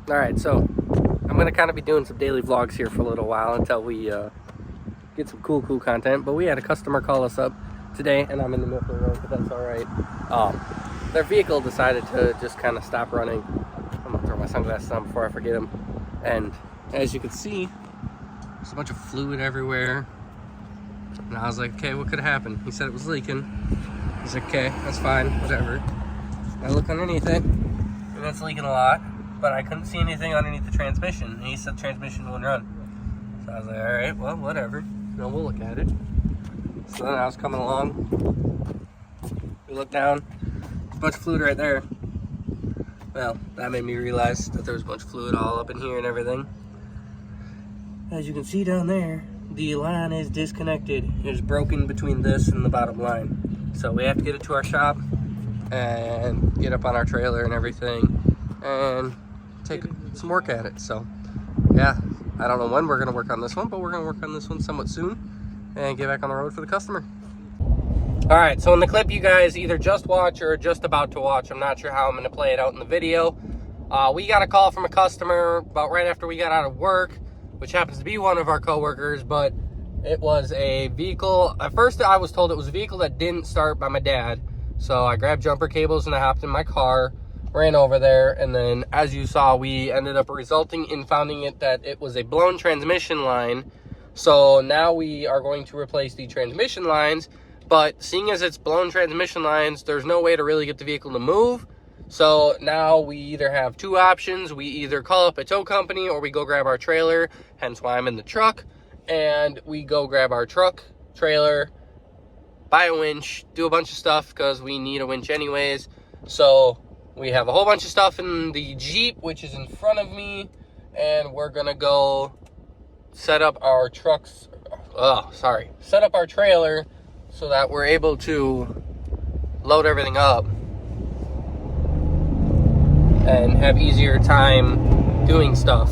Alright, so I'm going to kind of be doing some daily vlogs here for a little while until we get some cool content. But we had a customer call us up today, and I'm in the middle of the road, but that's alright. Their vehicle decided to just kind of stop running. I'm going to throw my sunglasses on before I forget them. And as you can see, there's a bunch of fluid everywhere. And I was like, okay, what could happen? He said it was leaking. He's like, okay, that's fine, whatever. I look underneath it, and it's leaking a lot. But I couldn't see anything underneath the transmission. And he said the transmission wouldn't run. So I was like, all right, well, whatever. We'll look at it. So then I was coming along. We looked down. There's a bunch of fluid right there. Well, that made me realize that there was a bunch of fluid all up in here and everything. As you can see down there, the line is disconnected. It's broken between this and the bottom line. So we have to get it to our shop and get up on our trailer and everything and take some work at it. So yeah, I don't know when we're gonna work on this one, but we're gonna work on this one somewhat soon and get back on the road for the customer. All right, so in the clip you guys either just watch or just about to watch, I'm not sure how I'm gonna play it out in the video. We got a call from a customer about right after we got out of work, which happens to be one of our coworkers, but it was a vehicle. At first I was told it was a vehicle that didn't start by my dad. So I grabbed jumper cables and I hopped in my car, ran over there, and then as you saw, we ended up resulting in finding it that it was a blown transmission line. So now we are going to replace the transmission lines, but seeing as it's blown transmission lines, there's no way to really get the vehicle to move. So now we either have two options. We either call up a tow company or we go grab our trailer, hence why I'm in the truck, and we go grab our truck, trailer, buy a winch, do a bunch of stuff because we need a winch anyways. So we have a whole bunch of stuff in the Jeep, which is in front of me, and we're gonna go set up our set up our trailer so that we're able to load everything up and have easier time doing stuff.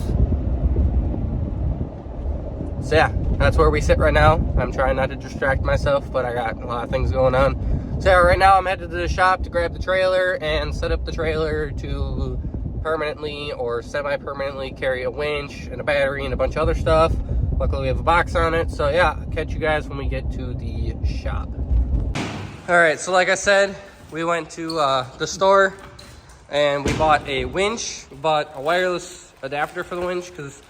So yeah, that's where we sit right now. I'm trying not to distract myself, but I got a lot of things going on. So yeah, right now I'm headed to the shop to grab the trailer and set up the trailer to permanently or semi-permanently carry a winch and a battery and a bunch of other stuff. Luckily we have a box on it. So yeah, I'll catch you guys when we get to the shop. All right, so like I said, we went to the store and we bought a winch. We bought a wireless adapter for the winch because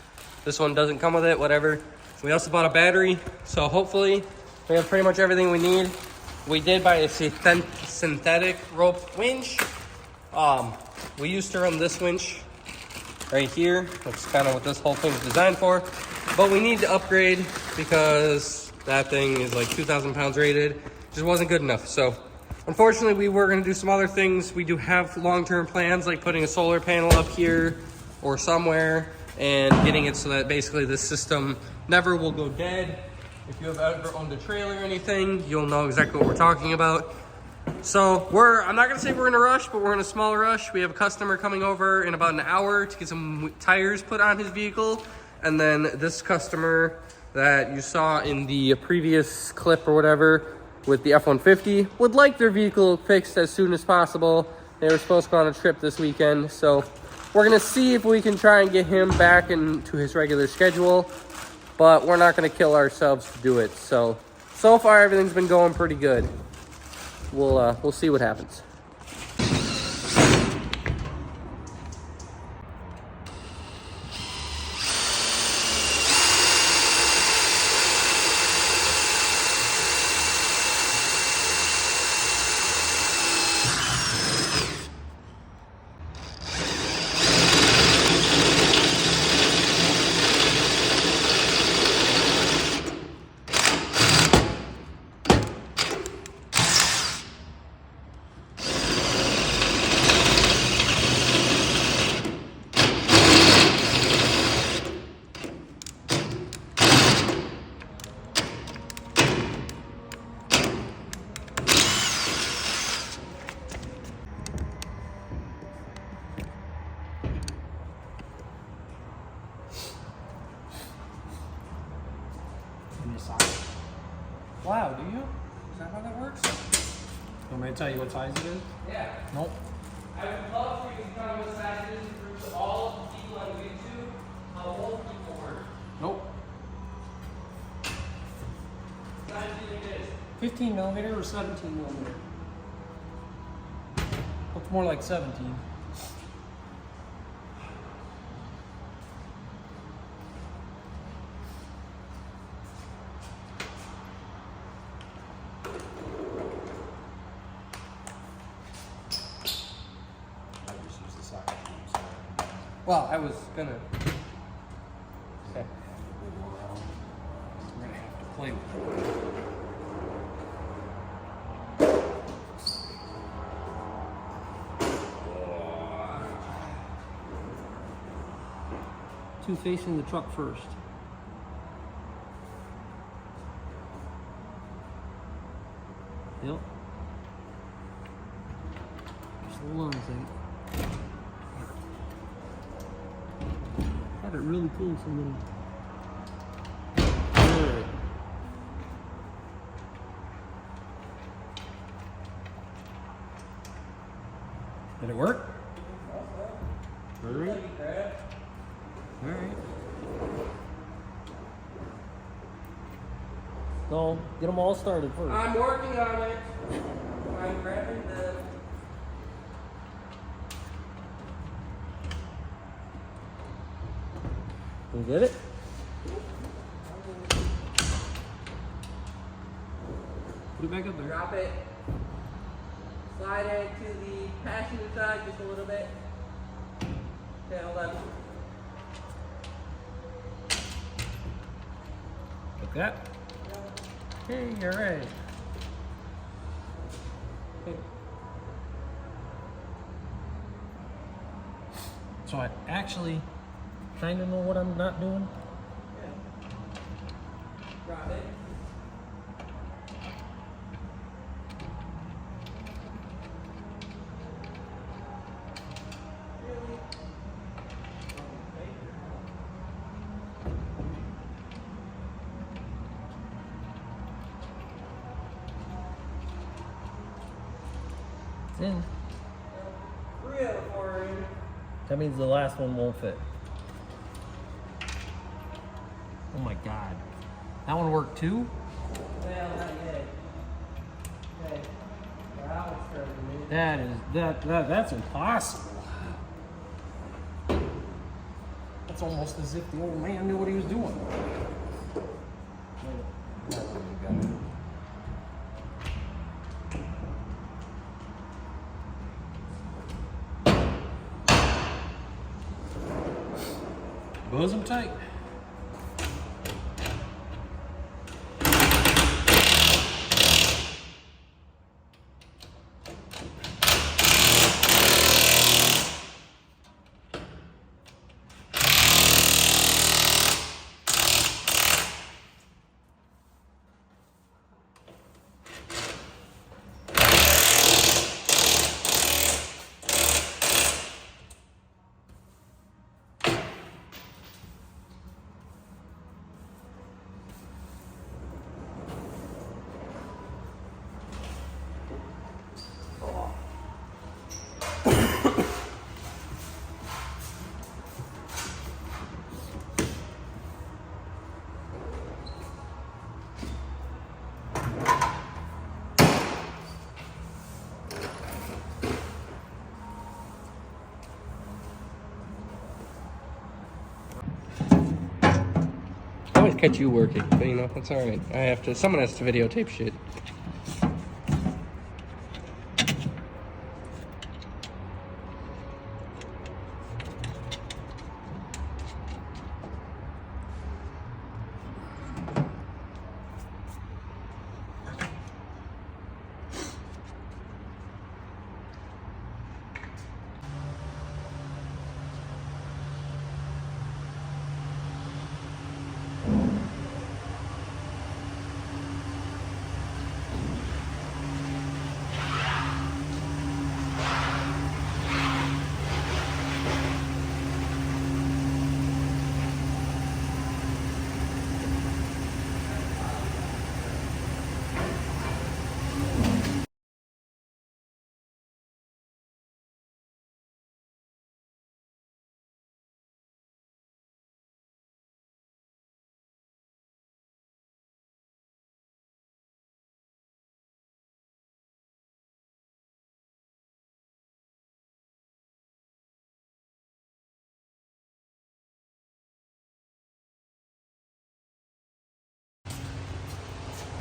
this one doesn't come with it, whatever. We also bought a battery, so hopefully we have pretty much everything we need. We did buy a synthetic rope winch. We used to run this winch right here. That's kind of what this whole thing is designed for. But we need to upgrade because that thing is like 2,000 pounds rated. Just wasn't good enough. So unfortunately, we were gonna do some other things. We do have long-term plans like putting a solar panel up here or somewhere and getting it so that basically this system never will go dead. If you have ever owned a trailer or anything, you'll know exactly what we're talking about. So I'm not gonna say we're in a rush, but we're in a small rush. We have a customer coming over in about an hour to get some tires put on his vehicle. And then this customer that you saw in the previous clip or whatever with the F-150 would like their vehicle fixed as soon as possible. They were supposed to go on a trip this weekend. So we're gonna see if we can try and get him back into his regular schedule, but we're not gonna kill ourselves to do it. So far everything's been going pretty good. We'll see what happens. Wow, do you? Is that how that works? You want me to tell you what size it is? Yeah. Nope. I would love for you to tell me what size it is for all of the people 15 millimeter or 17 millimeter? Looks more like 17. Well, I was gonna. Okay. We're gonna have to play with it. Two facing the truck first. Yep. Just the lungs, Had it really cool, some little. Alright. Did it work? Alright. Alright. No, get them all started first. I'm working on it. I'm grabbing the. You get it? Put it back up there. Drop it. Slide it to the passenger side just a little bit. Okay, hold on. Like that. Hey, you're right. So I actually kind of know what I'm not doing. Drop it. It's in. 3 out of 4 are in. That means the last one won't fit. Oh my god. That one worked too? Well, not yet. Okay. That one's starting to move. That's impossible. That's almost as if the old man knew what he was doing. Buzz them tight. I always catch you working, but you know, that's alright. Someone has to videotape shit.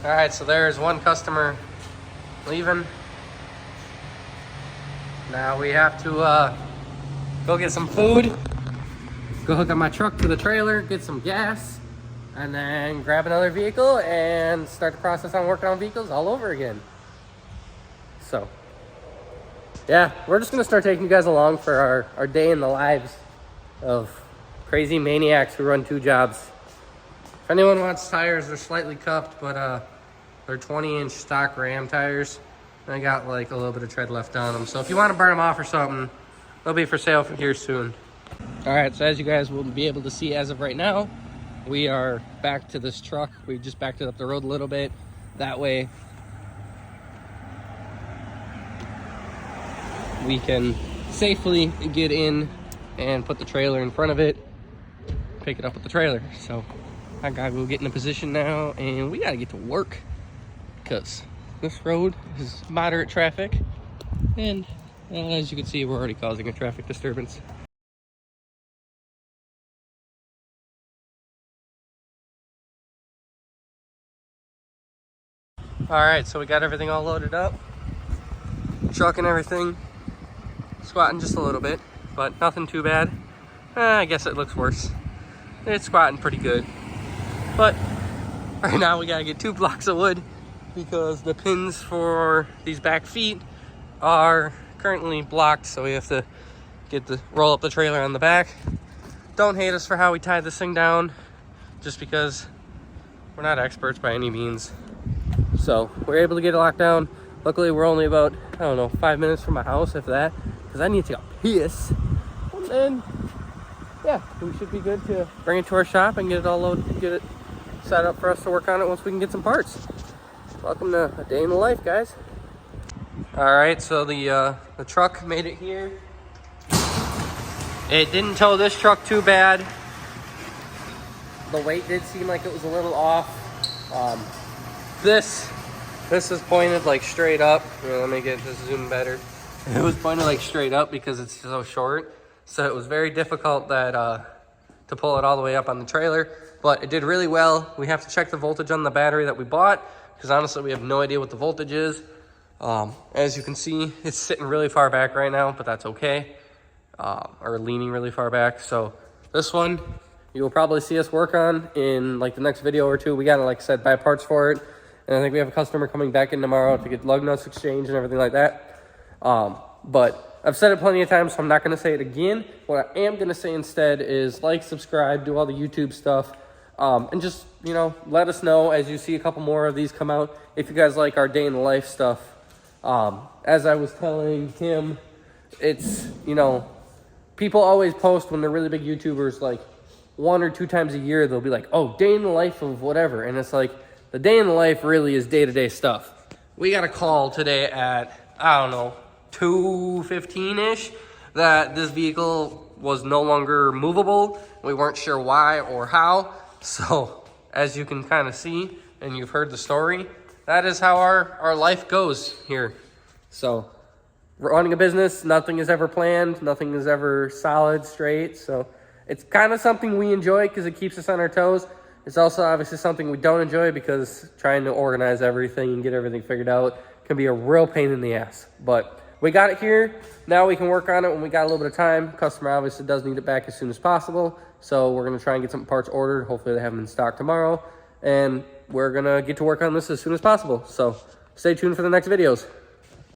All right, so there's one customer leaving. Now we have to go get some food, go hook up my truck to the trailer, get some gas, and then grab another vehicle and start the process on working on vehicles all over again. So, yeah, we're just gonna start taking you guys along for our day in the lives of crazy maniacs who run 2 jobs. If anyone wants tires, they're slightly cupped, but they're 20-inch stock Ram tires. I got like a little bit of tread left on them. So if you want to burn them off or something, they'll be for sale from here soon. All right, so as you guys will be able to see as of right now, we are back to this truck. We just backed it up the road a little bit. That way we can safely get in and put the trailer in front of it, pick it up with the trailer. So I gotta go get in a position now and we gotta get to work because this road is moderate traffic, and as you can see, we're already causing a traffic disturbance. All right, so we got everything all loaded up, truck and everything, squatting just a little bit, but nothing too bad. I guess it looks worse. It's squatting pretty good, but right now we gotta get 2 blocks of wood because the pins for these back feet are currently blocked, so we have to roll up the trailer on the back. Don't hate us for how we tied this thing down, just because we're not experts by any means. So we're able to get it locked down. Luckily, we're only about, I don't know, 5 minutes from my house, if that, because I need to go piss. And then, yeah, we should be good to bring it to our shop and get it all loaded, get it set up for us to work on it once we can get some parts. Welcome to a day in the life, guys. All right, so the truck made it here. It didn't tow this truck too bad. The weight did seem like it was a little off. This is pointed like straight up. Here, let me get this zoom better. It was pointed like straight up because it's so short. So it was very difficult that to pull it all the way up on the trailer, but it did really well. We have to check the voltage on the battery that we bought, because honestly, we have no idea what the voltage is. As you can see, it's sitting really far back right now, but that's okay. Or leaning really far back. So this one, you'll probably see us work on in like the next video or 2. We gotta, like I said, buy parts for it. And I think we have a customer coming back in tomorrow to get lug nuts exchanged and everything like that. But I've said it plenty of times, so I'm not gonna say it again. What I am gonna say instead is like, subscribe, do all the YouTube stuff. And just, you know, let us know as you see a couple more of these come out if you guys like our day in the life stuff. As I was telling him, it's, you know, people always post when they're really big YouTubers, like 1 or 2 times a year, they'll be like, oh, day in the life of whatever. And it's like, the day in the life really is day-to-day stuff. We got a call today at, I don't know, 2:15-ish, that this vehicle was no longer movable. We weren't sure why or how. So as you can kind of see, and you've heard the story, that is how our life goes here. So running a business, nothing is ever planned, nothing is ever solid, straight. So it's kind of something we enjoy because it keeps us on our toes. It's also obviously something we don't enjoy because trying to organize everything and get everything figured out can be a real pain in the ass. But we got it here. Now we can work on it when we got a little bit of time. Customer obviously does need it back as soon as possible. So we're going to try and get some parts ordered. Hopefully they have them in stock tomorrow. And we're going to get to work on this as soon as possible. So stay tuned for the next videos.